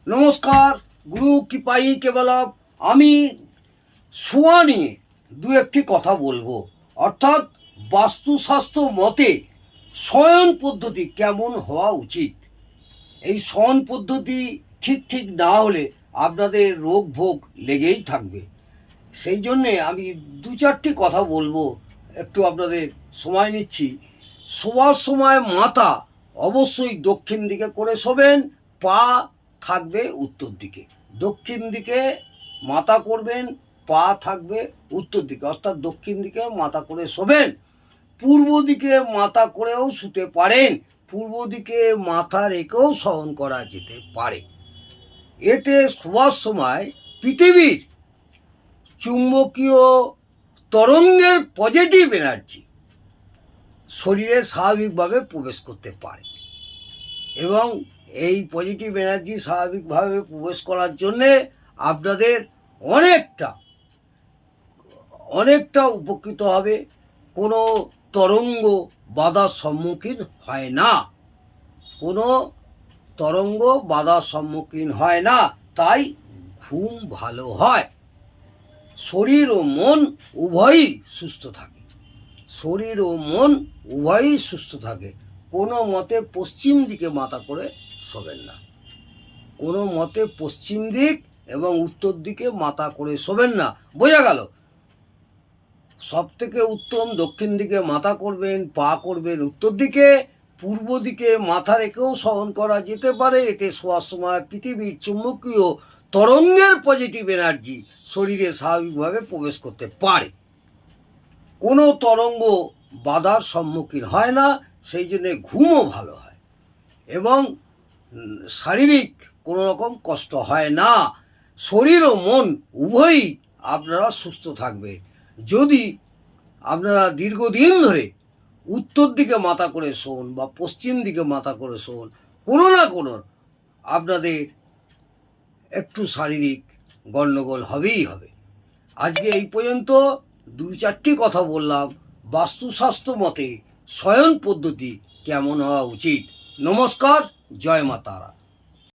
নমস্কার, গুরু কৃপাই কেবলম। আমি শোয়া নিয়ে দু একটি কথা বলবো, অর্থাৎ বাস্তুশাস্ত্র মতে শয়ন পদ্ধতি কেমন হওয়া উচিত। এই শয়ন পদ্ধতি ঠিক না হলে আপনাদের রোগ ভোগ লেগেই থাকবে। সেই জন্যে আমি দু চারটি কথা বলবো, একটু আপনাদের সময় নিচ্ছি। শোয়ার সময় মাথা অবশ্যই দক্ষিণ দিকে করে শোবেন, পা থাকবে উত্তর দিকে। দক্ষিণ দিকে মাথা করবেন, পা থাকবে উত্তর দিকে, অর্থাৎ দক্ষিণ দিকে মাথা করে শোবেন। পূর্ব দিকে মাথা করেও শুতে পারেন, পূর্ব দিকে মাথা রেখেও শয়ন করা যেতে পারে। এতে শোয়ার সময় পৃথিবীর চুম্বকীয় তরঙ্গের পজিটিভ এনার্জি শরীরে স্বাভাবিকভাবে প্রবেশ করতে পারে, এবং এই পজিটিভ এনার্জি স্বাভাবিকভাবে প্রবেশ করার জন্যে আপনাদের অনেকটা উপকৃত হবে। কোনো তরঙ্গ বাধার সম্মুখীন হয় না, কোনো তরঙ্গ বাধার সম্মুখীন হয় না, তাই ঘুম ভালো হয়। শরীর ও মন উভয়ই সুস্থ থাকে, শরীর ও মন উভয়ই সুস্থ থাকে। কোনো মতে পশ্চিম দিকে মাথা করে শোবেন না, কোনো মতে পশ্চিম দিক এবং উত্তর দিকে মাথা করে শোবেন না। বোঝা গেল? সব থেকে উত্তম দক্ষিণ দিকে মাথা করবেন, পা করবেন উত্তর দিকে। পূর্ব দিকে মাথা রেখেও শয়ন করা যেতে পারে। এতে শোয়ার সময় পৃথিবীর চুম্বকীয় তরঙ্গের পজিটিভ এনার্জি শরীরে স্বাভাবিকভাবে প্রবেশ করতে পারে, কোনো তরঙ্গ বাধার সম্মুখীন হয় না। সেই জন্যে ঘুমও ভালো হয় এবং শারীরিক কোনো রকম কষ্ট হয় না। শরীর ও মন উভয়ই আপনারা সুস্থ থাকবে যদি আপনারা দীর্ঘদিন ধরে উত্তর দিকে মাথা করে শোন বা পশ্চিম দিকে মাথা করে শোন। কোনো না কোনো আপনাদের একটু শারীরিক গণ্ডগোল হবেই হবে। আজকে এই পর্যন্ত দু চারটি কথা বললাম বাস্তুশাস্ত্র মতে শয়ন পদ্ধতি কেমন হওয়া উচিত। নমস্কার, জয় মা তারা।